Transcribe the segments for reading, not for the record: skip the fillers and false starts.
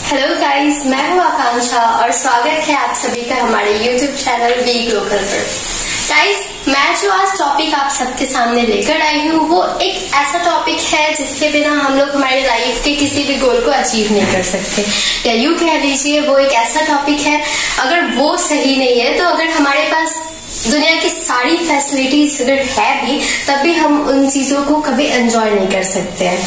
Hello guys, मैं हूँ आकांक्षा और स्वागत है आप सभी का हमारे YouTube चैनल वी ग्लोबल पर। गाइस, मैं जो आज टॉपिक आप सबके सामने लेकर आई हूँ वो एक ऐसा टॉपिक है जिसके बिना हम लोग हमारे लाइफ के किसी भी गोल को अचीव नहीं कर सकते, या यूँ कह लीजिए वो एक ऐसा टॉपिक है अगर वो सही नहीं है तो अगर हमारे पास दुनिया की सारी फैसिलिटीज अगर है भी तब भी हम उन चीजों को कभी एंजॉय नहीं कर सकते हैं।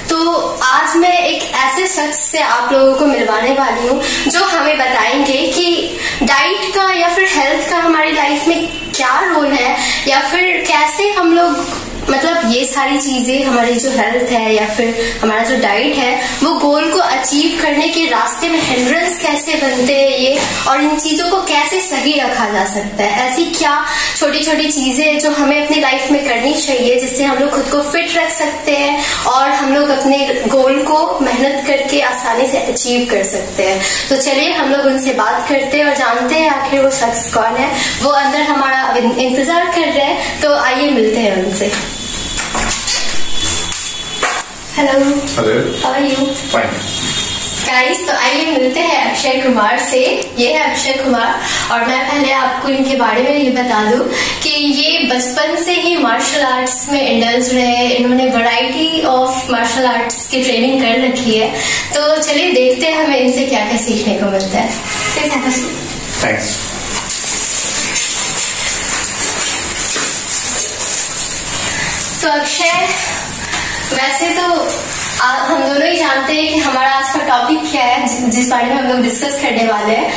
तो आज मैं एक ऐसे शख्स से आप लोगों को मिलवाने वाली हूँ जो हमें बताएंगे कि डाइट का या फिर हेल्थ का हमारी लाइफ में क्या रोल है, या फिर कैसे हम लोग मतलब ये सारी चीजें हमारी जो हेल्थ है या फिर हमारा जो डाइट है वो गोल को अचीव करने के रास्ते में हिंड्रेंस कैसे बनते हैं ये, और इन चीजों को कैसे सही रखा जा सकता है। ऐसी क्या छोटी छोटी चीजें जो हमें अपनी लाइफ में करनी चाहिए जिससे हम लोग खुद को फिट रख सकते हैं और हम लोग अपने गोल को मेहनत करके आसानी से अचीव कर सकते हैं। तो चलिए हम लोग उनसे बात करते हैं और जानते हैं आखिर वो शख्स कौन है। वो अंदर हमारा इंतजार कर रहे हैं, तो आइए मिलते हैं उनसे। Hello, how are you? Fine. Guys, तो आइए मिलते हैं अक्षय कुमार से। ये है अक्षय कुमार, और मैं पहले आपको इनके बारे में ये बता दूं कि ये बचपन से ही मार्शल आर्ट्स में इंडल्ज रहे हैं। इन्होंने वैरायटी ऑफ मार्शल आर्ट्स की ट्रेनिंग कर रखी है। तो चलिए देखते हैं हमें इनसे क्या क्या सीखने को मिलता है। थैंक्स। तो अक्षय, वैसे तो हम दोनों ही जानते हैं कि हमारा आज का टॉपिक क्या है जिस बारे में हम लोग डिस्कस करने वाले हैं,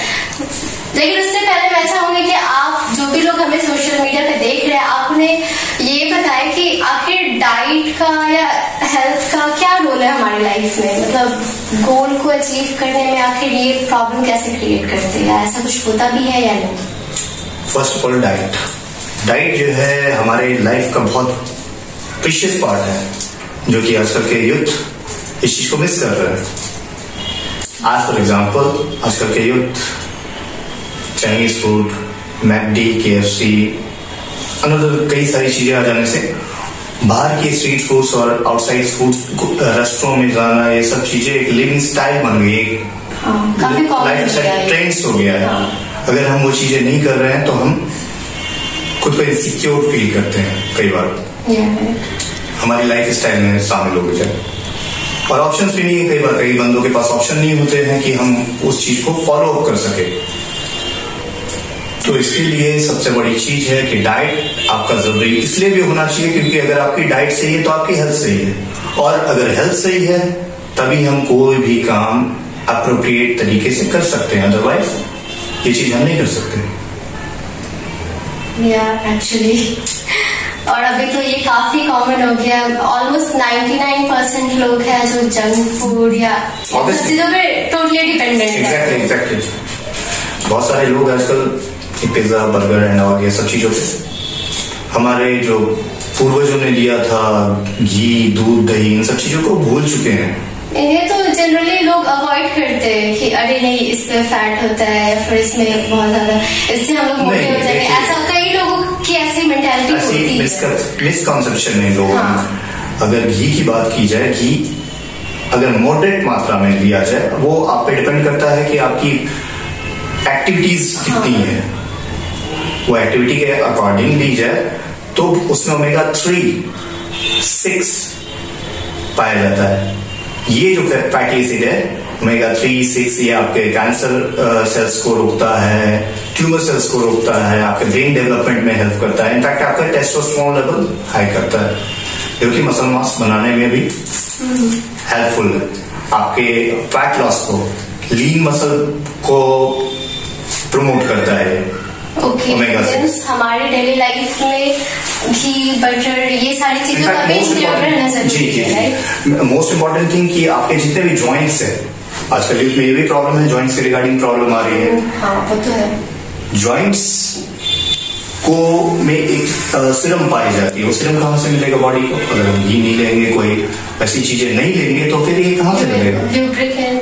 लेकिन उससे पहले मैं चाहूंगी कि आप जो भी लोग हमें सोशल मीडिया पे देख रहे हैं आप उन्हें ये बताएं कि आखिर डाइट का या हेल्थ का क्या रोल है हमारी लाइफ में, मतलब गोल को अचीव करने में आखिर ये प्रॉब्लम कैसे क्रिएट करते हैं, ऐसा कुछ होता भी है या नहीं? फर्स्ट ऑफ ऑल, डाइट जो है हमारे लाइफ का बहुत प्रीशियस पार्ट है, जो कि आजकल के यूथ इस चीज को मिस कर रहे हैं। आज फॉर एग्जाम्पल आजकल के youth Chinese food, McD, KFC, another कई सारी चीजें आ जाने से बाहर के स्ट्रीट फूड्स और आउटसाइड फूड्स रेस्टोरेंट में जाना, ये सब चीजें एक लिविंग स्टाइल बन गई, लाइफ स्टाइल ट्रेंड्स हो गया है। अगर हम वो चीजें नहीं कर रहे हैं तो हम खुद को इनसिक्योर फील करते हैं कई बार, हमारी लाइफ स्टाइल में शामिल हो जाए, और ऑप्शंस भी नहीं है। कई बार कई बंदों के पास ऑप्शन नहीं होते हैं कि हम उस चीज को फॉलो अप कर सके। तो इसके लिए सबसे बड़ी चीज है कि डाइट आपका जरूरी इसलिए भी होना चाहिए क्योंकि अगर आपकी डाइट सही है तो आपकी हेल्थ सही है, और अगर हेल्थ सही है तभी हम कोई भी काम अप्रोप्रिएट तरीके से कर सकते हैं, अदरवाइज ये चीज हम नहीं कर सकते। एक्चुअली और अभी तो ये काफी कॉमन हो गया, ऑलमोस्ट 99% लोग हैं जो जंक फूड या चीजों पे टोटली डिपेंडेंट है। एग्जैक्टली। बहुत सारे लोग आजकल पिज्जा, बर्गर एंड और ये सब चीजों पे हमारे जो पूर्वजों ने दिया था घी, दूध, दही, इन सब चीजों को भूल चुके हैं। इन्हें तो जनरली लोग अवॉइड करते हैं कि अरे नहीं इसमें फैट होता है, फिर इसमें बहुत ज्यादा, इससे हम लोग मोटे हो जाएंगे। ऐसा कई लोगों की ऐसी मेंटालिटी होती है, मिसकॉन्सेप्शन है लोगों में। अगर घी की बात की जाए, घी अगर मॉडरेट मात्रा में लिया जाए, वो आप पे डिपेंड करता है कि आपकी एक्टिविटीज कितनी है। वो एक्टिविटी के अकॉर्डिंग ली जाए तो उसमें ओमेगा 3, 6 पाया जाता है। ये जो फैटी एसिड है ओमेगा 3, 6, ये आपके कैंसर सेल्स को रोकता है, ट्यूमर सेल्स को रोकता है, आपके ब्रेन डेवलपमेंट में हेल्प करता है, इनफैक्ट आपका टेस्टोस्टेरोन लेवल हाई करता है, जो कि मसल मास बनाने में भी हेल्पफुल है। आपके फैट लॉस को, लीन मसल को प्रमोट करता है। ओमेगा 6 हमारे डेली लाइफ में घी, बटर, ये सारी चीजों का भी इंक्लूड रहना जरूरी है। मोस्ट इम्पोर्टेंट थिंग कि आपके जितने भी जॉइंट्स है, आजकल में ये भी प्रॉब्लम है, जॉइंट्स से रिगार्डिंग प्रॉब्लम आ रही है। हाँ, वो तो है। जॉइंट्स को में एक सीरम पाई जाती है। वो सीरम कहाँ से मिलेगा बॉडी को? अगर हम घी नहीं लेंगे, कोई ऐसी चीजें नहीं लेंगे तो फिर ये कहाँ से मिलेगा?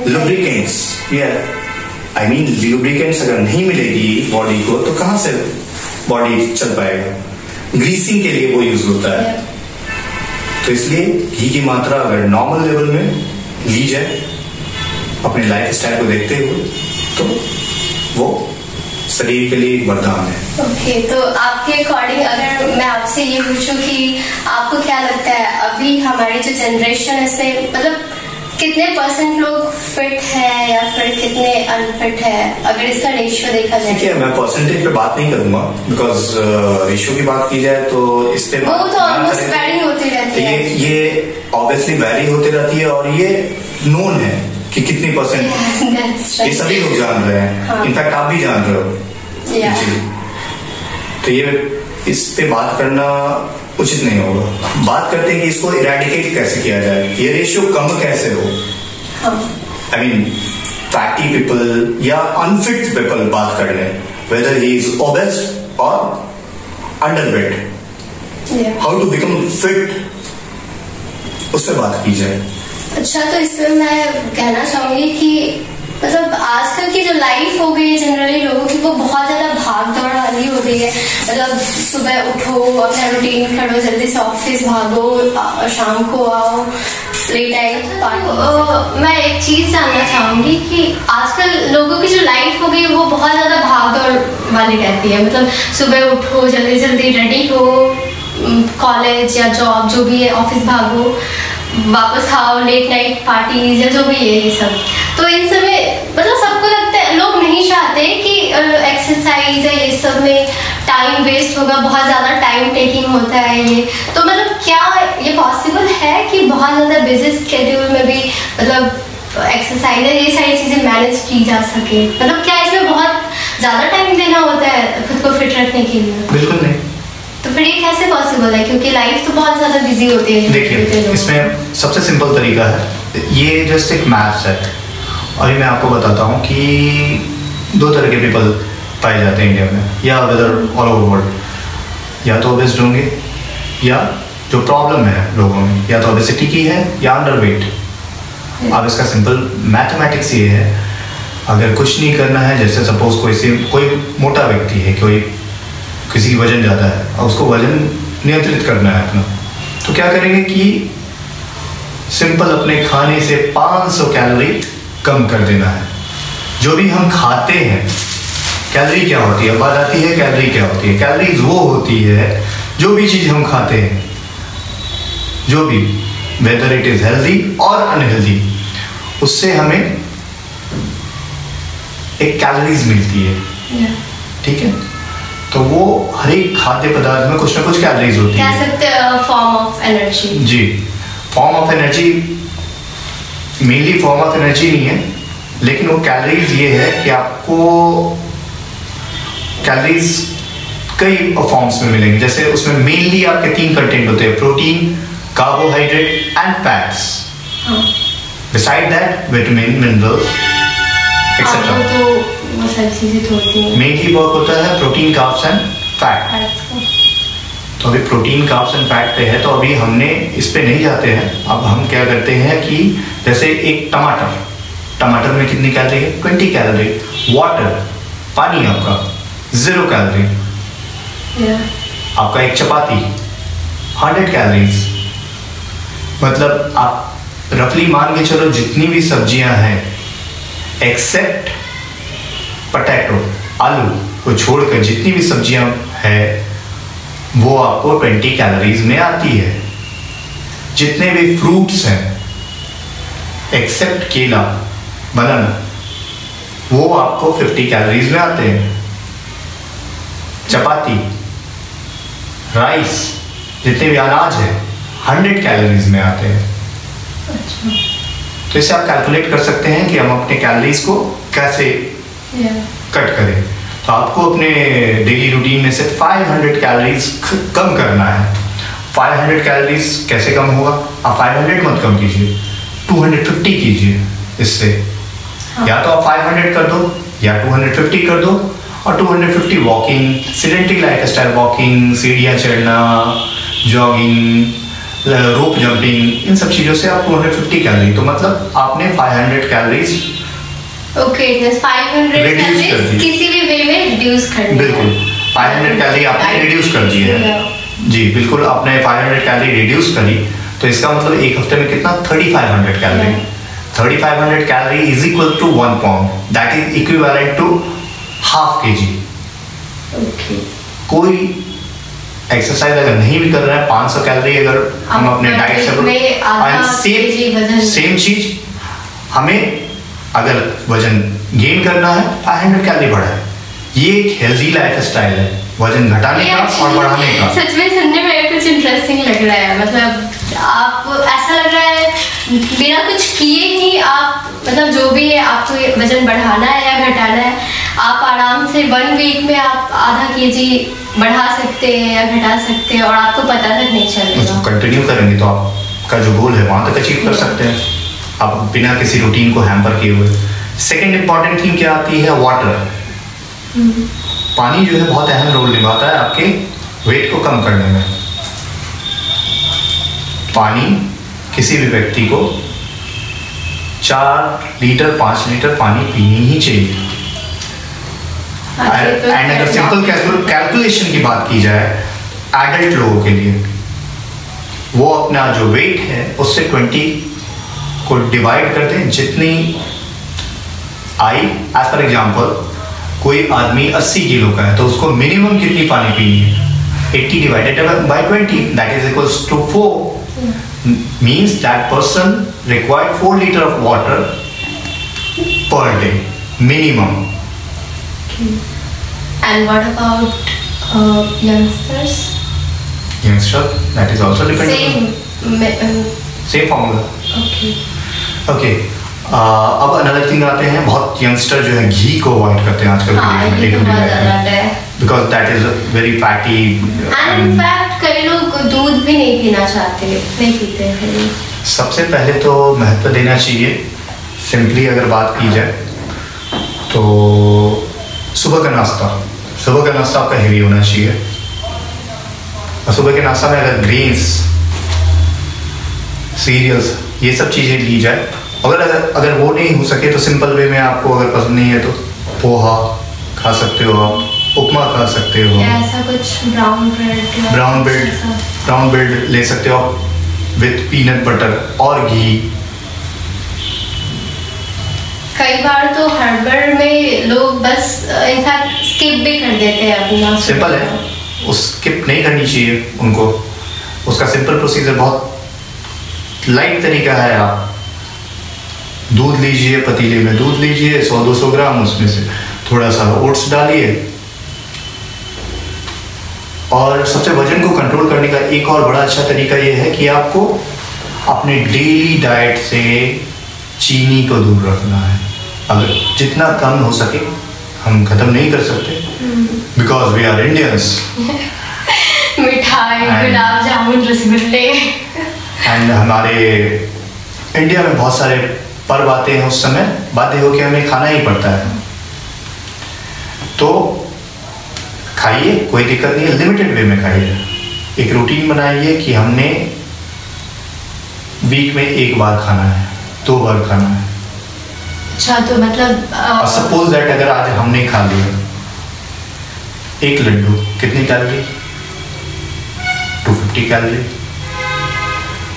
लुब्रिकेंट्स, आई मीन लुब्रिकेंट्स अगर नहीं मिलेगी बॉडी को तो कहाँ से बॉडी चल पाएगा? ग्रीसिंग के लिए वो यूज होता है। तो इसलिए घी की मात्रा अगर नॉर्मल लेवल में ली जाए अपने लाइफ स्टाइल को देखते हुए, तो वो शरीर के लिए वरदान है। ओके, तो आपके अकॉर्डिंग अगर मैं आपसे ये पूछूं कि आपको क्या लगता है अभी हमारी जो जनरेशन है इसमें मतलब कितने % लोग फिट है या फिर कितने अनफिट है, अगर इसका रेशियो देखा जाए? ठीक है, मैं परसेंटेज पे बात नहीं करूंगा, बिकॉज रेशियो की बात की जाए तो इस पे वो तो ऑलमोस्ट वैरी होती रहती है। ये ऑब्वियसली वैरी होती रहती है और ये नोन है कि कितनी %, ये सभी लोग जान रहे हैं। इनफैक्ट आप भी जान रहे हो। जी, तो ये इस पे बात करना उचित नहीं होगा। बात करते हैं कि इसको इरेडिकेट कैसे किया जाए, ये रेशियो कम कैसे हो। आई मीन फैटी पीपल या अनफिट पीपल बात कर लें, वेदर ही इज ओबेस और underweight, how to become fit, उस पर बात की जाए। अच्छा, तो इसमें मैं कहना चाहूंगी कि मतलब आजकल की जो लाइफ हो गई है जनरली लोगों की, वो बहुत ज्यादा भाग दौड़ वाली हो गई है। मतलब सुबह उठो, अपना रूटीन करो, जल्दी से ऑफिस भागो, शाम को आओ, लेट नाइट। मैं एक चीज जानना चाहूंगी कि आजकल लोगों की जो लाइफ हो गई वो बहुत ज्यादा भाग दौड़ वाली रहती है। मतलब सुबह उठो, जल्दी जल्दी रेडी हो, कॉलेज या जॉब जो भी है, ऑफिस भागो, वापस आओ, लेट नाइट पार्टीज या जो भी है ये सब। तो इन सब में मतलब सबको लगता है, लोग नहीं चाहते कि एक्सरसाइज या ये सब में टाइम वेस्ट होगा, बहुत ज्यादा टाइम टेकिंग होता है ये। तो मतलब क्या ये पॉसिबल है कि बहुत ज्यादा बिजी स्केड्यूल में भी मतलब एक्सरसाइज या ये सारी चीजें मैनेज की जा सके? मतलब क्या इसमें बहुत ज्यादा टाइम देना होता है खुद को फिट रखने के लिए? बिल्कुल नहीं। तो फिर ये कैसे पॉसिबल है, क्योंकि लाइफ तो बहुत ज्यादा बिजी होती है। देखिए, इसमें सबसे सिंपल तरीका है, ये जस्ट एक मैथ्स है। और ये मैं आपको बताता हूँ कि 2 तरह के पीपल पाए जाते हैं इंडिया में या वेदर ऑल ओवर वर्ल्ड, या तो ओबेस्ड होंगे, या जो प्रॉब्लम है लोगों में या तो ओबेसिटी की है या अंडरवेट। अब इसका सिंपल मैथमेटिक्स ये है, अगर कुछ नहीं करना है, जैसे सपोज कोई मोटा व्यक्ति है, किसी की वजन ज़्यादा है और उसको वजन नियंत्रित करना है अपना, तो क्या करेंगे कि सिंपल अपने खाने से 500 कैलोरी कम कर देना है। जो भी हम खाते हैं, कैलोरी क्या होती है, बात आती है कैलोरी क्या होती है। कैलोरीज वो होती है जो भी चीज़ हम खाते हैं, जो भी, वेदर इट इज हेल्दी और अनहेल्दी, उससे हमें एक कैलोरीज मिलती है। ठीक है, तो वो हर एक खाद्य पदार्थ में कुछ ना कुछ कैलोरीज होती है। कह सकते हैं फॉर्म ऑफ एनर्जी। जी, form of energy, mainly form of energy नहीं है, लेकिन वो कैलोरीज ये है कि आपको कैलोरीज कई फॉर्म्स में मिलेंगे। जैसे उसमें मेनली आपके 3 कंटेंट होते हैं, protein, carbohydrate and fats. Beside that vitamin, minerals etcetera. Mainly work होता है प्रोटीन, कार्ब्स एंड फैट। तो अभी प्रोटीन, कार्ब्स एंड फैट पे है, तो अभी हमने इस पे नहीं जाते हैं। अब हम क्या करते हैं कि जैसे एक टमाटर में कितनी कैलोरी है? 20 कैलोरी। वाटर, पानी आपका 0 कैलोरी। आपका एक चपाती 100 कैलोरीज। मतलब आप रफली मान के चलो, जितनी भी सब्जियां हैं एक्सेप्ट पोटैटो, आलू को छोड़कर जितनी भी सब्जियां हैं वो आपको 20 कैलोरीज में आती है। जितने भी फ्रूट्स हैं एक्सेप्ट केला, बनाना, वो आपको 50 कैलोरीज में आते हैं। चपाती, राइस, जितने भी अनाज है 100 कैलोरीज में आते हैं। अच्छा। तो इससे आप कैलकुलेट कर सकते हैं कि हम अपने कैलोरीज को कैसे कट करें। तो आपको अपने डेली रूटीन में से 500 कैलोरीज कम करना है। 500 कैलोरीज कैसे कम होगा? आप 500 मत कम कीजिए, 250 कीजिए। इससे या तो आप 500 कर दो या 250 कर दो, और 250 वॉकिंग, सीडेंटरी लाइफस्टाइल, वॉकिंग, सीढ़ियाँ चढ़ना, जॉगिंग, रोप जंपिंग, इन सब चीज़ों से आप 250 कैलोरी, तो मतलब आपने 500 कैलोरीज ओके, 500 कैलोरीज किसी भी वे में रिड्यूस करनी है। बिल्कुल, 500 कैलोरी आपने रिड्यूस कर दी है। जी बिल्कुल, आपने 500 कैलोरी रिड्यूस करी, तो इसका मतलब एक हफ्ते में कितना? 3500 calorie. 3500 calorie is equal to 1 pound, that is equivalent to ½ kg। कोई एक्सरसाइज अगर नहीं भी कर रहा है, 500 कैलोरी अगर हम अपने डाइट से सेम चीज हमें अगर वजन गेन करना है 500 कैलोरी बढ़ाए। ये एक हेल्दी लाइफ स्टाइल है, वजन घटाने का और बढ़ाने का। सच में सुनने में कुछ इंटरेस्टिंग लग रहा है। मतलब आप ऐसा लग रहा है बिना कुछ किए ही आप, मतलब जो भी है आपको वजन बढ़ाना है या घटाना है, आप आराम से 1 वीक में आप ½ kg बढ़ा सकते हैं या घटा सकते हैं और आपको पता तक नहीं चलेगा। कंटिन्यू करेंगे तो आपका जो गोल है वहां तक अचीव कर सकते हैं आप बिना किसी रूटीन को हैम्पर किए हुए। सेकेंड इंपॉर्टेंट थिंग क्या आती है, वाटर। पानी जो है बहुत अहम रोल निभाता है आपके वेट को कम करने में। पानी किसी भी व्यक्ति को 4 लीटर 5 लीटर पानी पीनी ही चाहिए। एंड अगर सिंपल कैलकुलेशन की बात की जाए एडल्ट लोगों के लिए, वो अपना जो वेट है उससे 20 को डिवाइड करते हैं जितनी आई। एज पर एग्जाम्पल कोई आदमी 80 किलो का है तो उसको मिनिमम कितनी पानी पीनी है, 80 divided by 20, that is equals to 4, means that person required 4 litre of water per day minimum. And what about youngsters? Youngster, that is also dependent. Same formula. Okay. अब अनदर थिंग आते हैं, बहुत youngster जो है घी को avoid करते हैं आजकल के डेट में, because that is very fatty. And in fact कई लोग दूध भी नहीं पीना चाहते, नहीं पीते हैं। सबसे पहले तो महत्व देना चाहिए, सिंपली अगर बात की जाए तो सुबह का नाश्ता आपका हेवी होना चाहिए। और सुबह के नाश्ता में अगर ग्रेन्स, सीरियल्स, ये सब चीज़ें ली जाए। अगर वो नहीं हो सके तो सिंपल वे में आपको अगर पसंद नहीं है तो पोहा खा सकते हो आप, उपमा खा सकते हो, ऐसा कुछ ब्राउन ब्रेड ले सकते हो आप विथ पीनट बटर और घी। कई बार तो हड़बड़ में लोग बस इनफैक्ट स्किप भी कर देते हैं अपना। सिंपल है, उस स्किप नहीं करनी चाहिए उनको। उसका सिंपल प्रोसीजर बहुत लाइट तरीका है। आप दूध लीजिए, पतीले में दूध लीजिए 100-200 ग्राम, उसमें से थोड़ा सा ओट्स डालिए। और सबसे वजन को कंट्रोल करने का एक और बड़ा अच्छा तरीका यह है कि आपको अपने डेली डाइट से चीनी को दूर रखना है। अगर जितना कम हो सके, हम खत्म नहीं कर सकते बिकॉज वी आर इंडियंस। मिठाई, गुलाब जामुन, रसगुल्ले, एंड हमारे इंडिया में बहुत सारे पर्व आते हैं, उस समय बाध्य होकर हमें खाना ही पड़ता है। तो खाइए, कोई दिक्कत नहीं है, लिमिटेड वे में खाइए। एक रूटीन बनाइए कि हमने वीक में 1 बार खाना है, 2 बार खाना है। अच्छा, तो मतलब सपोज दैट अगर आज हमने खा लिया 1 लड्डू, कितनी calorie? 250 calorie,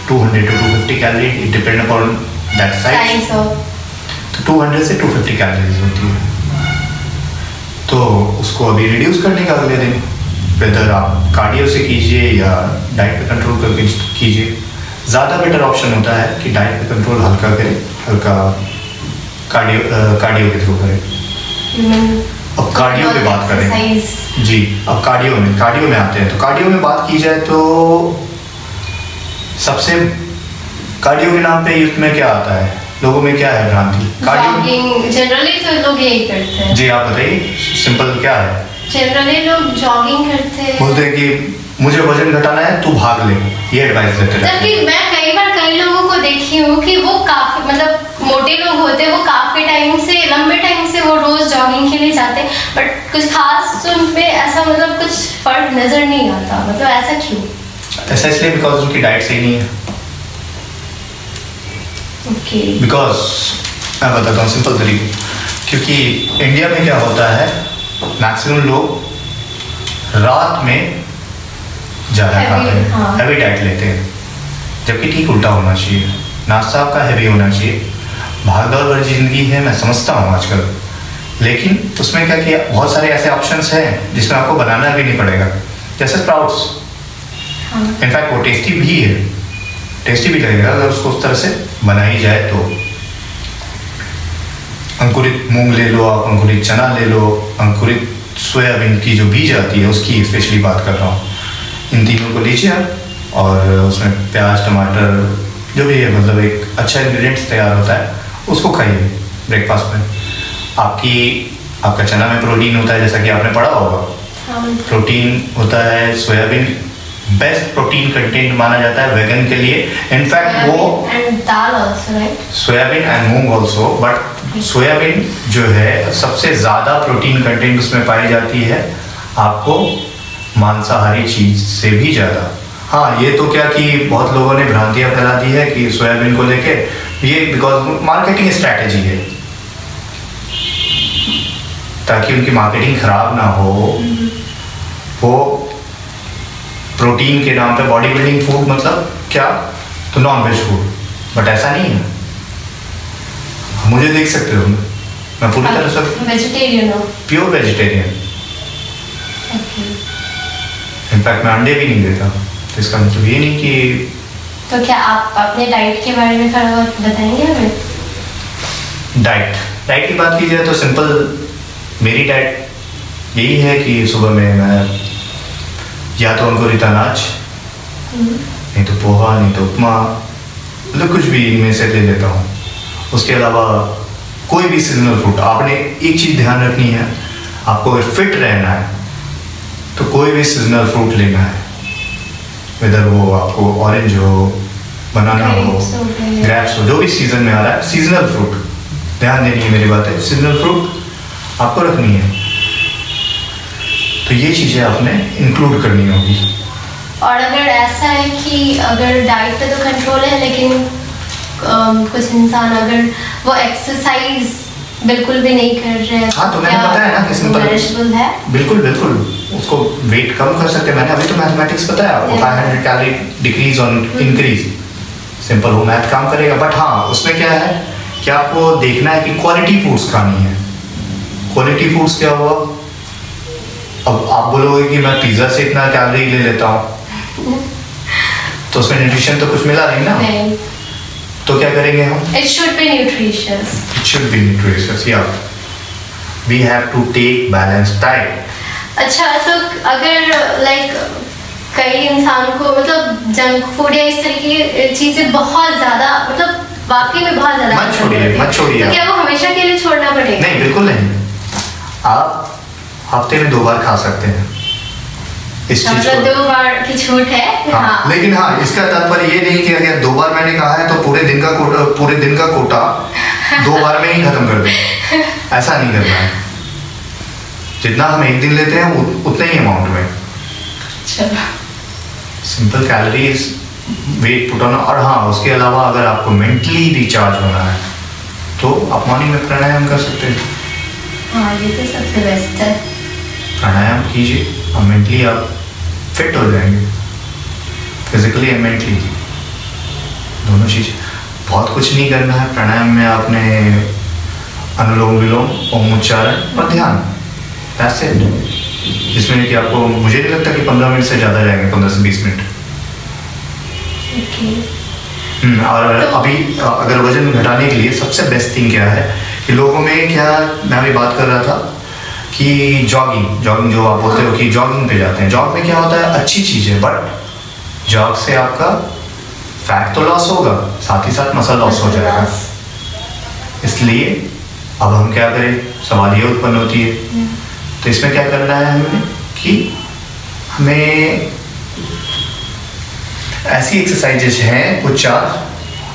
200 to 250 calorie, it depend upon that size. तो 200 से 250 कैलोरीज होती है। तो उसको अभी रिड्यूस करने का अगले दिन, वेदर आप कार्डियो से कीजिए या डाइट पे कंट्रोल करके कीजिए। ज़्यादा बेटर ऑप्शन होता है कि डाइट पे कंट्रोल हल्का करें, हल्का कार्डियो के थ्रू करें। अब कार्डियो पे बात करें जी। अब कार्डियो में आते हैं। तो कार्डियो में बात की जाए तो सबसे कार्डियो के नाम पे यूथ में क्या आता है, लोगों में क्या है भ्रांति? जॉगिंग जनरली तो लोग यही करते हैं। जी आप बताइए, सिंपल क्या है? जनरली लोग जॉगिंग करते हैं, बोलते हैं कि मुझे वजन घटाना है, तू भाग ले, ये एडवाइस देते हैं। जबकि मैं कई लोगों को देखी हूँ कि वो काफी, मतलब मोटे लोग होते हैं, वो काफी लंबे टाइम से वो रोज जॉगिंग के लिए जाते हैं, बट कुछ खास उनपे ऐसा मतलब कुछ फर्क नजर नहीं आता। मतलब ऐसा क्यों? ऐसा इसलिए बिकॉज उनकी डाइट सही नहीं है। बिकॉज मैं बताता हूँ सिंपल तरीके, क्योंकि इंडिया में क्या होता है, मैक्सिमम लोग रात में ज़्यादा खाते हैं, हैवी डाइट लेते हैं, जबकि ठीक उल्टा होना चाहिए। नाश्ता आपका हैवी होना चाहिए भागदौड़ भरी जिंदगी है, मैं समझता हूँ आजकल, लेकिन उसमें क्या किया, बहुत सारे ऐसे ऑप्शंस हैं जिसमें आपको बनाना भी नहीं पड़ेगा, जैसे स्प्राउट्स। इनफैक्ट वो टेस्टी भी है, टेस्टी भी लगेगा अगर उसको उस तरह से बनाई जाए तो। अंकुरित मूंग ले लो आप, अंकुरित चना ले लो, अंकुरित सोयाबीन की जो बीज आती है उसकी स्पेशली बात कर रहा हूँ। इन तीनों को लीजिए आप और उसमें प्याज टमाटर जो भी है, मतलब एक अच्छा इंग्रेडिएंट्स तैयार होता है, उसको खाइए ब्रेकफास्ट में। आपका चना में प्रोटीन होता है, जैसा कि आपने पढ़ा होगा। प्रोटीन होता है, सोयाबीन बेस्ट प्रोटीन कंटेंट माना जाता है वेगन के लिए। इनफैक्ट वो dal also, right? Soybean and moong also, but soybean जो है सबसे ज़्यादा प्रोटीन कंटेंट उसमें पाई जाती है, आपको मांसाहारी चीज से भी ज़्यादा। हाँ, ये तो क्या कि बहुत लोगों ने भ्रांतियां फैला दी है कि सोयाबीन को लेके, ये बिकॉज मार्केटिंग स्ट्रैटेजी है, ताकि उनकी मार्केटिंग खराब ना हो। वो प्रोटीन के नाम पे बॉडी बिल्डिंग फूड मतलब क्या, तो नॉन वेज फूड, बट ऐसा नहीं है। मुझे देख सकते हो, मैं पूरी तरह से वेजिटेरियन हूँ, प्योर वेजिटेरियन। इनफैक्ट मैं अंडे भी नहीं देता, तो इसका मतलब ये नहीं कि। तो क्या आप अपने डाइट के बारे में थोड़ा बहुत बताएंगे हमें? डाइट की बात की जाए तो सिंपल मेरी डाइट यही है कि सुबह में मैं या तो अंकुरित अनाज, नहीं तो पोहा, नहीं तो उपमा, मतलब कुछ भी इनमें से ले लेता हूँ। उसके अलावा कोई भी सीजनल फ्रूट। आपने एक चीज़ ध्यान रखनी है, आपको अगर फिट रहना है तो कोई भी सीजनल फ्रूट लेना है, वेदर वो आपको ऑरेंज हो, बनाना हो, ग्रेप्स हो, जो भी सीजन में आ रहा है, सीजनल फ्रूट ध्यान देनी है। मेरी बात है, सीजनल फ्रूट आपको रखनी है, तो ये चीज़ें आपने इंक्लूड करनी होगी। और अगर ऐसा है कि अगर डाइट पे तो कंट्रोल है, लेकिन कुछ इंसान अगर वो एक्सरसाइज बिल्कुल भी नहीं कर रहे हैं, हाँ, तो मैंने बताया ना कि सिंपल है। बिल्कुल उसको वेट कम कर सकते हैं। मैंने अभी तो मैथमेटिक्स बताया आपको, 500 कैलोरी डिक्रीज और इंक्रीज, सिंपल वो मैथ काम करेगा। बट हाँ, उसमें क्या है कि आपको देखना है कि क्वालिटी फूड्स खानी है। क्वालिटी फूड्स क्या हुआ, अब आप बोलोगे कि मैं पिज्जा से इतना कैलोरी ले लेता हूँ, तो उसमें न्यूट्रिशन तो कुछ मिला नहीं ना। नहीं। तो क्या करेंगे हम? It should be nutritious. It should be nutritious, yeah. We have to take balanced diet. अच्छा, तो अगर लाइक कई इंसान को मतलब जंक फूड या इस तरीके की चीजें बहुत ज्यादा, मतलब वाकई में बहुत ज्यादा मत छोड़िए। तो क्या वो हमेशा के लिए छोड़ना पड़ेगा? नहीं, बिल्कुल नहीं। आप हफ्ते में 2 बार खा सकते हैं इस चीज को। 2 बार की छूट है। हाँ। लेकिन हाँ, इसका तात्पर्य ये नहीं कि अगर 2 बार मैंने कहा है तो पूरे दिन का कोटा 2 बार में ही खत्म कर दें, ऐसा नहीं करना है। जितना हम एक दिन लेते हैं उतने ही अमाउंट में। Simple calories, weight put on. और हाँ, उसके अलावा अगर आपको मेंटली रिचार्ज होना है तो आप मॉर्निंग में प्राणायाम कर सकते हैं। हाँ, ये तो सबसे बेस्ट है। प्राणायाम कीजिए और मेंटली आप फिट हो जाएंगे, फिजिकली एंड मेंटली दोनों चीज़। बहुत कुछ नहीं करना है प्राणायाम में, आपने अनुलोम विलोम, ओम उच्चारण और ध्यान, दैट्स इट। जिसमें कि आपको, मुझे नहीं लगता कि 15 मिनट से ज़्यादा जाएंगे, 15 से 20 मिनट। और अभी अगर वजन घटाने के लिए सबसे बेस्ट थिंग क्या है कि लोगों में क्या, मैं अभी बात कर रहा था कि जॉगिंग जो आप बोलते हो कि जॉगिंग पे जाते हैं। जॉग में क्या होता है, अच्छी चीज़ है, बट जॉग से आपका फैट तो लॉस होगा, साथ ही साथ मसल लॉस हो जाएगा। इसलिए अब हम क्या करें, सवाल ये उत्पन्न होती है, तो इसमें क्या करना है हमें कि हमें ऐसी एक्सरसाइजेज हैं कुछ 4,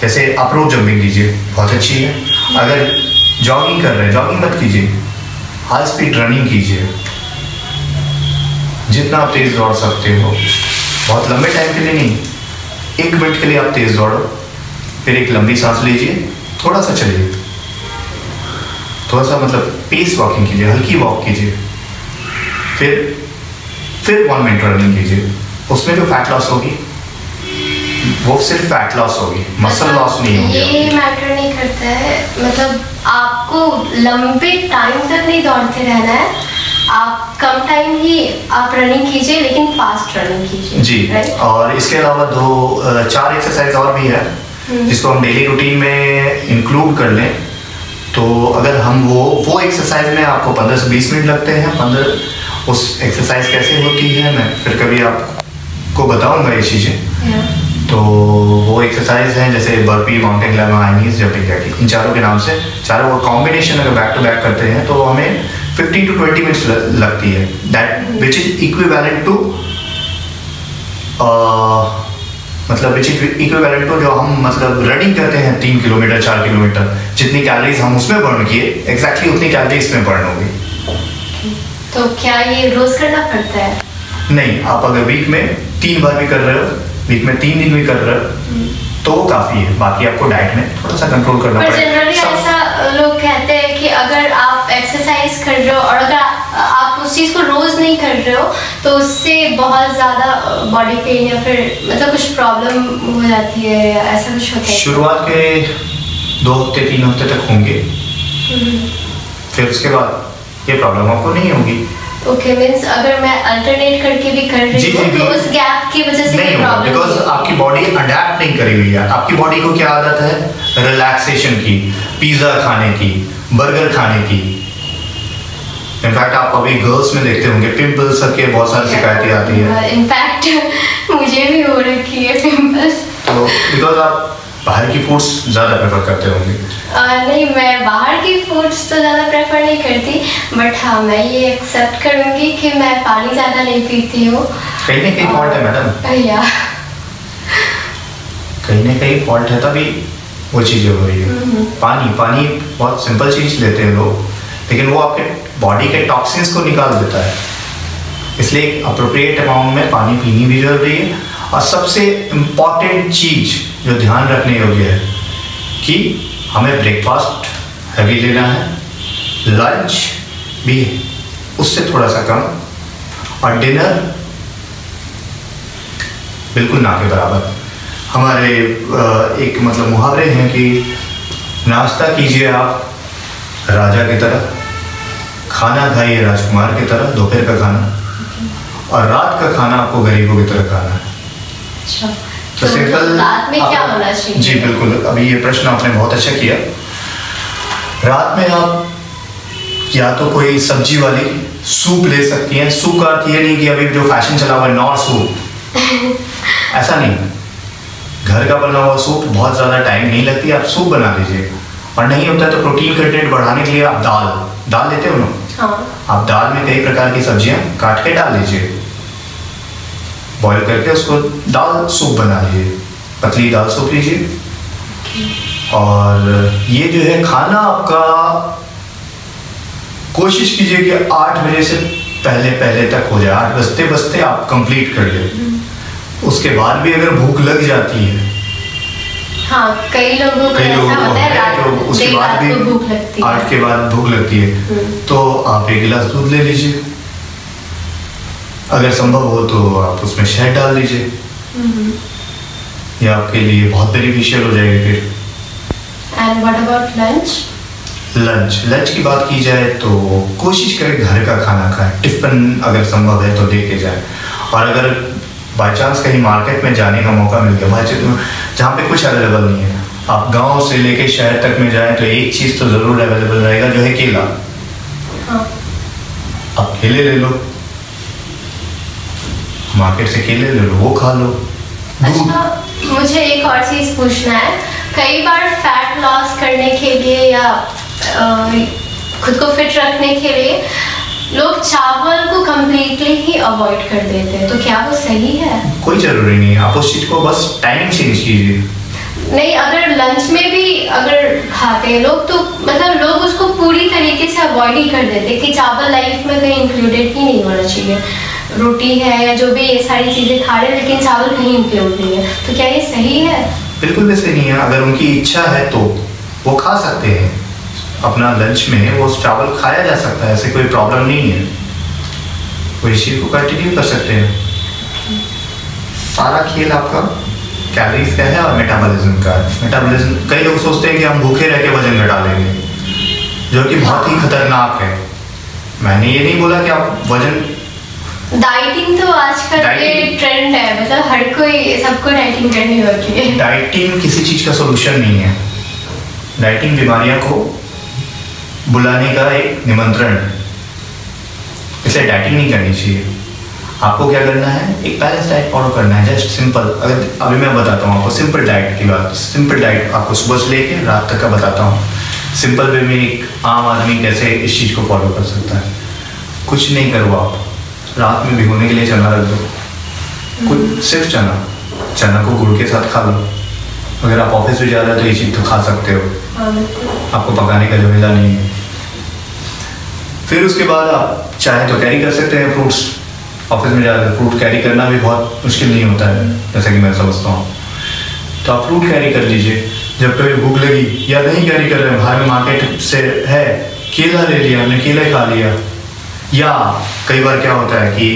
जैसे आप रोप जंपिंग कीजिए, बहुत अच्छी है। अगर जॉगिंग कर रहे हैं, जॉगिंग मत कीजिए, हाई स्पीड रनिंग कीजिए, जितना आप तेज दौड़ सकते हो, बहुत लंबे टाइम के लिए नहीं, 1 मिनट के लिए आप तेज दौड़ो, फिर एक लंबी सांस लीजिए, थोड़ा सा चलिए, थोड़ा सा मतलब पेस वॉकिंग कीजिए, हल्की वॉक कीजिए, फिर 1 मिनट रनिंग कीजिए। उसमें जो फैट लॉस होगी वो सिर्फ फैट लॉस होगी, मसल लॉस नहीं होगी। ये मैटर नहीं करता है, मतलब आपको लंबे टाइम तक नहीं दौड़ते रहना है, आप कम टाइम ही आप रनिंग कीजिए, लेकिन फास्ट रनिंग कीजिए जी। और इसके अलावा 4 एक्सरसाइज और भी है जिसको हम डेली रूटीन में इंक्लूड कर लें, तो अगर हम वो एक्सरसाइज में आपको 15 से 20 मिनट लगते हैं। उस एक्सरसाइज कैसे होती है मैं फिर कभी आपको बताऊंगा ये चीज़ें। तो वो एक्सरसाइज हैं जैसे burpee, mountain climbing, high knees jumping jacky, इन चारों के नाम से। चारों का कॉम्बिनेशन अगर बैक टू बैक करते हैं तो हमें 15 to 20 मिनट्स लगती है, that which is equivalent to मतलब विच इज इक्विवेलेंट टू जो हम मतलब रनिंग करते हैं 3 किलोमीटर 4 किलोमीटर, जितनी कैलोरीज हम उसमें बर्न किए एग्जैक्टली उतनी कैलोरी इसमें बर्न होगी। तो क्या ये रोज करना पड़ता है? नहीं, आप अगर वीक में 3 बार भी कर रहे हो, वीक में 3 दिन भी कर रहे हो तो वो काफी है। बाकी आपको डाइट में थोड़ा सा कंट्रोल करना पड़ेगा। जनरली ऐसा लोग कहते हैं कि अगर आप एक्सरसाइज कर रहे हो और अगर आप उस चीज को रोज नहीं कर रहे हो तो उससे बहुत ज्यादा बॉडी पेन या फिर मतलब कुछ प्रॉब्लम हो जाती है, ऐसा कुछ होता है? शुरुआत के 2 हफ्ते 3 हफ्ते तक होंगे, फिर उसके बाद ये प्रॉब्लम आपको नहीं होगी। ओके, मींस अगर मैं अल्टरनेट करके भी कर रही हूँ तो उस गैप की वजह से नहीं होगा, बिकॉज आपकी बॉडी अडेप्ट नहीं करी हुई है। आपकी बॉडी को क्या आदत है? रिलैक्सेशन की, पिज्जा खाने की, बर्गर खाने की। इनफैक्ट आप अभी गर्ल्स में देखते होंगे पिंपल्स के बहुत सारी शिकायतें आती है। इनफैक्ट मुझे भी हो रखी है पिंपल्स। तो बिकॉज आप बाहर की फूड्स ज़्यादा प्रेफर करते होंगे। नहीं, मैं बाहर की फूड्स तो ज़्यादा प्रेफर नहीं करती, बट हाँ मैं ये एक्सेप्ट करूँगी कि मैं पानी ज़्यादा नहीं पीती हूँ। कहीं ना कहीं फॉल्ट है मैडम, या कहीं ना कहीं फॉल्ट है, तभी वो चीज़ें हो रही है। पानी बहुत सिंपल चीज़ लेते हैं लोग, लेकिन वो आपके बॉडी के टॉक्सिन्स को निकाल देता है। इसलिए एक अप्रोप्रिएट अमाउंट में पानी पीनी भी जरूरी है। और सबसे इम्पॉर्टेंट चीज़ जो ध्यान रखने योग्य है कि हमें ब्रेकफास्ट हैवी लेना है, लंच भी उससे थोड़ा सा कम, और डिनर बिल्कुल ना के बराबर। हमारे एक मतलब मुहावरे हैं कि नाश्ता कीजिए आप राजा की तरह, खाना खाइए राजकुमार की तरह, दोपहर का खाना, और रात का खाना आपको गरीबों की तरह खाना है। अच्छा, तो सिंपल रात में क्या होना चाहिए? जी बिल्कुल, अभी ये प्रश्न आपने बहुत अच्छा किया। रात में आप या तो कोई सब्जी वाली सूप ले सकती हैं। सूप का अर्थ ये नहीं कि अभी जो फैशन चला हुआ है नॉर सूप ऐसा नहीं, घर का बना हुआ सूप बहुत ज़्यादा टाइम नहीं लगती, आप सूप बना लीजिए। और नहीं होता तो प्रोटीन कंटेंट बढ़ाने के लिए आप दाल लेते हो ना, हाँ। आप दाल में कई प्रकार की सब्जियां काट के डाल लीजिए, बॉईल करके उसको दाल सूप बना लीजिए, पतली दाल सूप लीजिए। और ये जो है खाना आपका कोशिश कीजिए कि 8 बजे से पहले तक हो जाए, 8 बजते बजते आप कंप्लीट कर ले। उसके बाद भी अगर भूख लग जाती है, हाँ, कई लोगों को ऐसा होता है रात तो उसके बाद भी भूख लगती है, 8 के बाद भूख लगती है, तो आप 1 गिलास दूध ले लीजिए। अगर संभव हो तो आप उसमें शहद डाल लीजिए, ये आपके लिए बहुत बेनिफिशियल हो जाएगी। फिर एंड व्हाट अबाउट लंच की बात की जाए तो कोशिश करें घर का खाना खाएं, टिफिन अगर संभव है तो लेके जाएं। और अगर बाई चांस कहीं मार्केट में जाने का मौका मिल गया जहाँ पे कुछ अवेलेबल नहीं है, आप गांव से लेके शहर तक में जाएं तो एक चीज़ तो ज़रूर अवेलेबल रहेगा, जो है केला। हाँ। आप केले ले लो, मार्केट से केले ले लो, वो खा लो। अच्छा, मुझे एक और चीज पूछना है। कई बार फैट लॉस करने के लिए या खुद को फिट रखने के लिए लोग चावल को कम्प्लीटली ही अवॉइड कर देते हैं, तो क्या वो सही है? कोई जरूरी नहीं है, आप उस चीज को बस टाइमिंग चेंज कीजिए। नहीं, अगर लंच में भी अगर खाते हैं लोग तो मतलब लोग उसको पूरी तरीके से अवॉइड ही कर देते हैं कि चावल लाइफ में कहीं इंक्लूडेड ही नहीं होना चाहिए। रोटी है या जो भी ये सारी चीजें खा रहे हैं लेकिन चावल कहीं इंक्लूड नहीं है, तो क्या ये सही है? बिल्कुल भी सही नहीं है। अगर उनकी इच्छा है तो वो खा सकते हैं, अपना लंच में वो चावल खाया जा सकता है, ऐसे कोई प्रॉब्लम नहीं है, वो इस चीज को कंटिन्यू कर सकते हैं। सारा खेल आपका कैलोरीज का है और मेटाबॉलिज्म का है। मेटाबॉलिज्म, कई लोग सोचते हैं कि हम भूखे रह के वजन घटा लेंगे, जो कि बहुत ही खतरनाक है। मैंने ये नहीं बोला कि आप वजन, डाइटिंग तो आजकल ये ट्रेंड है, मतलब हर कोई, सबको डाइटिंग करनी होती है। डाइटिंग किसी चीज का सोल्यूशन नहीं है। डाइटिंग बीमारियां को बुलाने का एक निमंत्रण है, इसलिए डाइटिंग नहीं करनी चाहिए। आपको क्या करना है, एक बैलेंस डाइट फॉलो करना है, जस्ट सिंपल। अगर अभी मैं बताता हूँ आपको सिंपल डाइट की बात। सिंपल डाइट आपको सुबह से लेके रात तक का बताता हूँ। सिंपल वे में एक आम आदमी कैसे इस चीज़ को फॉलो कर सकता है। कुछ नहीं करो, आप रात में भिगोने के लिए चना रख दो, कुछ सिर्फ चना को गुड़ के साथ खा लो। अगर आप ऑफिस में जा रहे हो तो ये चीज़ तो खा सकते हो, आपको पकाने का झमेला नहीं है। फिर उसके बाद आप चाहे तो कैरी कर सकते हैं फ्रूट्स। ऑफिस में जा रहे हो, फ्रूट कैरी करना भी बहुत मुश्किल नहीं होता है, जैसा कि मैं समझता हूँ। तो आप फ्रूट कैरी कर लीजिए। जब कभी भूख लगी या नहीं कैरी कर रहे हैं, बाहर में मार्केट से है, केला ले लिया, हमने केला खा लिया। या कई बार क्या होता है कि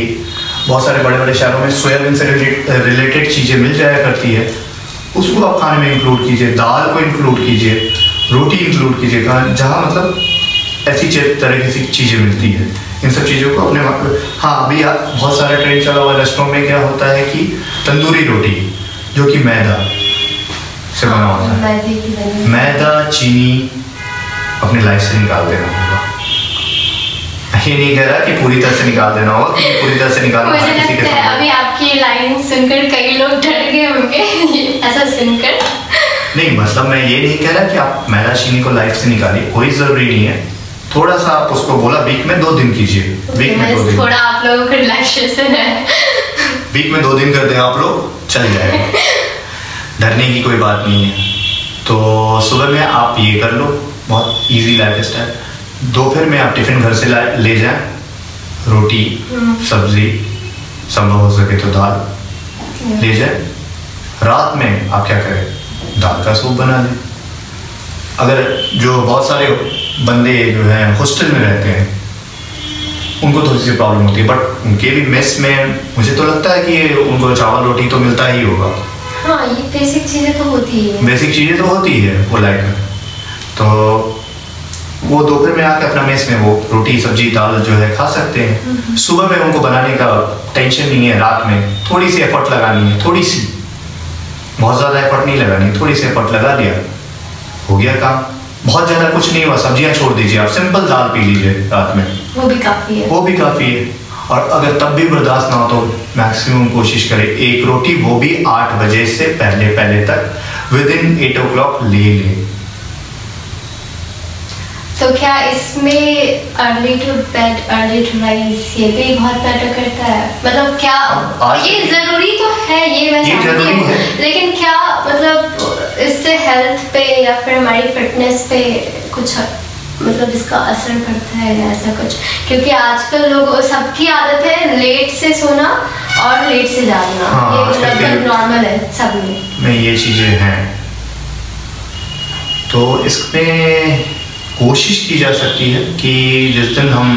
बहुत सारे बड़े बड़े शहरों में सोयाबीन से रिलेटेड चीज़ें मिल जाया करती है, उसको आप खाने में इंक्लूड कीजिए। दाल को इंक्लूड कीजिए, रोटी इंक्लूड कीजिए, जहाँ मतलब ऐसी तरह की चीज़ें मिलती है। इन सब चीज़ों को अपने हाँ, अभी बहुत सारा ट्रेंड चला हुआ रेस्टोरेंट में। क्या होता है कि तंदूरी रोटी, जो कि मैदा से बना होता है, मैदा चीनी अपनी लाइफ से निकाल देना होगा। ये नहीं कह रहा कि पूरी तरह से निकाल देना होगा, कि पूरी तरह से निकालना मुझे लगता है अभी आपकी लाइन सुनकर कई लोग डर गए होंगे ऐसा सुनकर। नहीं, मतलब मैं ये नहीं कह रहा कि आप मैदा चीनी को लाइफ से निकालिए, कोई जरूरी नहीं है। थोड़ा सा आप उसको बोला वीक में 2 दिन कीजिए, वीक में 2 दिन। थोड़ा आप लोगों को रिलैक्सेशन है, वीक में 2 दिन कर दें आप लोग, चल जाएगा। डरने की कोई बात नहीं है। तो सुबह में आप ये कर लो, बहुत इजी लाइफ स्टाइल। दोपहर में आप टिफिन घर से ले जाएं, रोटी सब्जी, संभव हो सके तो दाल ले जाएं। रात में आप क्या करें, दाल का सूप बना लें। अगर जो बहुत सारे बंदे जो हैं हॉस्टल में रहते हैं, उनको थोड़ी सी प्रॉब्लम होती है, बट उनके भी मेस में मुझे तो लगता है कि उनको चावल रोटी तो मिलता ही होगा। हाँ, ये बेसिक चीज़ें तो होती है, बेसिक चीज़ें तो होती है वो लाइफ में। तो वो दोपहर में आके अपना मेस में वो रोटी सब्जी दाल जो है खा सकते हैं। सुबह में उनको बनाने का टेंशन नहीं है। रात में थोड़ी सी एफर्ट लगानी है, थोड़ी सी, बहुत ज़्यादा एफर्ट नहीं लगानी, थोड़ी सी एफर्ट लगा दिया, हो गया काम। बहुत ज़्यादा कुछ नहीं हुआ, सब्जियां छोड़ दीजिए, आप सिंपल दाल पी लीजिए रात में, वो भी काफ़ी है, वो भी काफ़ी है। और अगर तब भी बर्दाश्त ना हो तो मैक्सिमम कोशिश करें 1 रोटी, वो भी 8 बजे से पहले तक, विदिन 8 o'clock ले लें। तो क्या इसमें early to bed early to rise ये भी बहुत मैटर करता है? मतलब क्या ये जरूरी तो है, ये मैं जानती हूँ, लेकिन क्या मतलब इससे हेल्थ पे या फिर हमारी फिटनेस पे कुछ मतलब इसका असर पड़ता है या ऐसा कुछ? क्योंकि आजकल लोग सबकी आदत है लेट से सोना और लेट से जागना। हाँ, ये लगभग नॉर्मल है सब में ये चीजें हैं। तो इसमें कोशिश की जा सकती है कि जिस दिन हम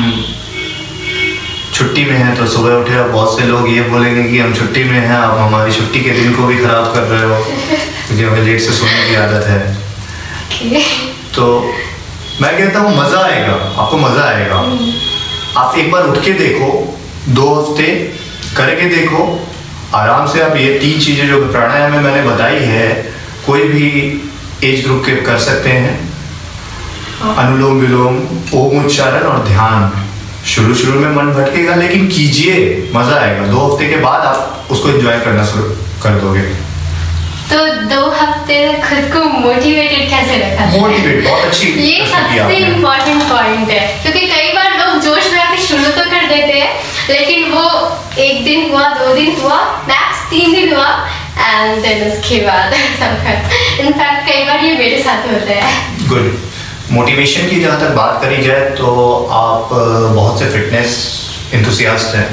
छुट्टी में हैं तो सुबह उठे। और बहुत से लोग ये बोलेंगे कि हम छुट्टी में हैं, आप हमारी छुट्टी के दिन को भी खराब कर रहे हो, क्योंकि हमें लेट से सोने की आदत है। तो मैं कहता हूँ मज़ा आएगा, आपको मज़ा आएगा। आप एक बार उठ के देखो, 2 हफ्ते करके देखो, आराम से आप ये 3 चीज़ें जो प्राणायाम में मैंने बताई है, कोई भी एज ग्रुप के कर सकते हैं। अनुलोम विलोम, ओम उच्चारण और ध्यान। शुरू में मन भटकेगा, लेकिन कीजिए, मजा आएगा। 2 हफ्ते के बाद आप उसको एंजॉय करना शुरू कर दोगे। तो 2 हफ्ते खुद को मोटिवेटेड कैसे रखा? मोटिवेट, बहुत अच्छी, ये सबसे इम्पोर्टेंट पॉइंट है, क्योंकि कई बार लोग जोश में आके शुरू तो कर देते हैं, लेकिन वो 1 दिन हुआ, 2 दिन हुआ, मैक्स 3 दिन हुआ, एंड देन उसके बाद सब खत्म। इनफैक्ट कई बार ये मेरे साथ होता है। गुड। मोटिवेशन की जहाँ तक बात करी जाए तो आप बहुत से फिटनेस एंथुसियास्ट हैं,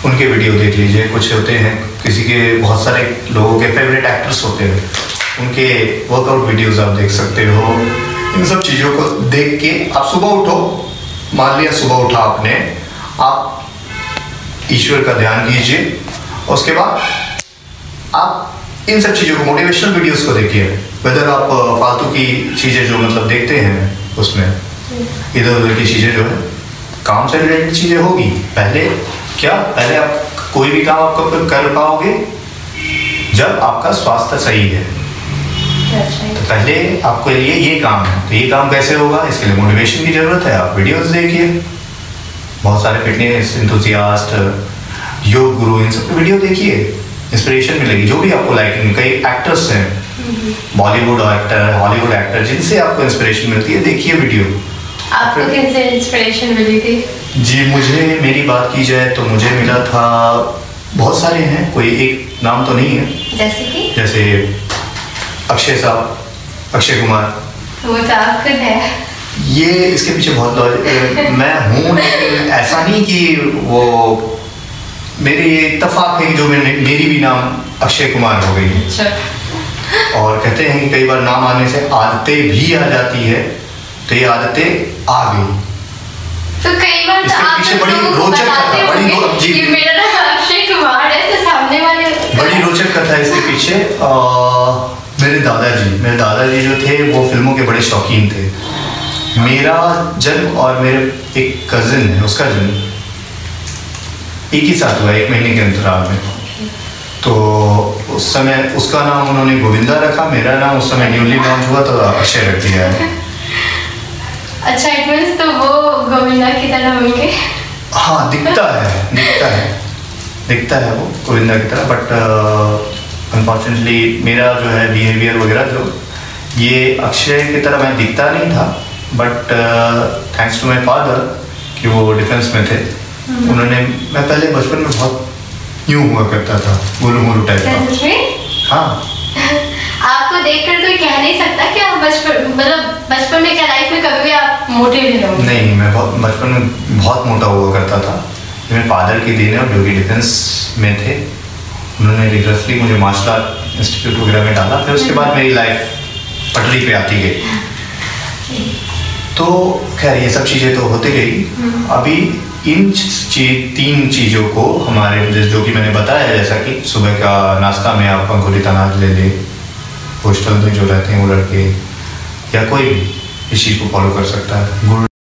उनके वीडियो देख लीजिए। कुछ होते हैं, किसी के बहुत सारे लोगों के फेवरेट एक्टर्स होते हैं, उनके वर्कआउट वीडियोस आप देख सकते हो। इन सब चीज़ों को देख के आप सुबह उठो। मान लिया सुबह उठा आपने, आप ईश्वर का ध्यान कीजिए। उसके बाद आप इन सब चीज़ों को, मोटिवेशनल वीडियोस को देखिए। वेदर आप फालतू की चीज़ें जो मतलब देखते हैं उसमें इधर उधर की चीज़ें जो है, काम से रिलेटेड चीज़ें होगी। पहले आप कोई भी काम आप कब कर पाओगे जब आपका स्वास्थ्य सही है। तो पहले आपके लिए ये काम है, तो ये काम कैसे होगा, इसके लिए मोटिवेशन की जरूरत है। आप वीडियोस देखिए, बहुत सारे फिटनेस एंथुसियास्ट, योग गुरु, इन सब वीडियो देखिए, इंस्पिरेशन मिलेगी। जो भी आपको लाइकिंग, कई एक्टर्स हैं, बॉलीवुड एक्टर, हॉलीवुड एक्टर, जिनसे आपको इंस्पिरेशन मिलती है, देखिए वीडियो। आपको किनसे इंस्पिरेशन मिली थी? जी, मुझे, मेरी बात की जाए तो मुझे मिला था, बहुत सारे हैं, कोई एक नाम तो नहीं है। जैसे अक्षय साहब, अक्षय कुमार, वो तो आप खुद है। ये इसके पीछे बहुत लॉजिक मैं हूँ, लेकिन ऐसा नहीं कि वो मेरे, ये इत्तेफाक है कि जो मेरी भी नाम अक्षय कुमार हो गई है। अच्छा। और कहते हैं कि कई बार नाम आने से आदतें भी आ जाती है, तो ये आदतें आ गई। तो कई बार इसके पीछे बड़ी रोचक कथा, मेरा नाम अक्षय कुमार है, तो सामने वाले बड़ी रोचक कथा है इसके पीछे। मेरे दादाजी जो थे वो फिल्मों के बड़े शौकीन थे। मेरा जन्म और मेरे एक कजिन है, उसका जन्म एक ही साथ हुआ, 1 महीने के अंतराल में। तो उस समय उसका नाम उन्होंने गोविंदा रखा, मेरा नाम उस समय न्यूली लॉन्च हुआ तो अक्षय रख दिया है। अच्छा, इट मींस तो वो गोविंदा की तरह होंगे। हाँ, दिखता है वो गोविंदा की तरह, बट अनफॉर्चुनेटली मेरा जो है बिहेवियर वगैरह जो ये अक्षय की तरह मैं दिखता नहीं था, but thanks to my father कि वो डिफेंस में थे। उन्होंने, मैं पहले बचपन में बहुत यूं हुआ करता था, गोलू टाइप का। हाँ। आपको देखकर कोई कह नहीं सकता कि आप बचपन में क्या लाइफ में कभी भी आप मोटे नहीं रहोगे? नहीं, मैं बचपन में बहुत मोटा हुआ करता था। मेरे फादर की देन है, जो कि डिफेंस में थे। उन्होंने रिगरसली मुझे मार्शल आर्ट इंस्टीट्यूट वगैरह में डाला, फिर उसके बाद मेरी लाइफ पटरी पे आती गई। तो खैर ये सब चीज़ें तो होती गई। अभी इन 3 चीज़ों को हमारे, जो कि मैंने बताया, जैसा कि सुबह का नाश्ता में आप अंकुरित अनाज ले लें, हॉस्टल में जो रहते हैं वो लड़के या कोई भी इस चीज़ को फॉलो कर सकता है। गुड़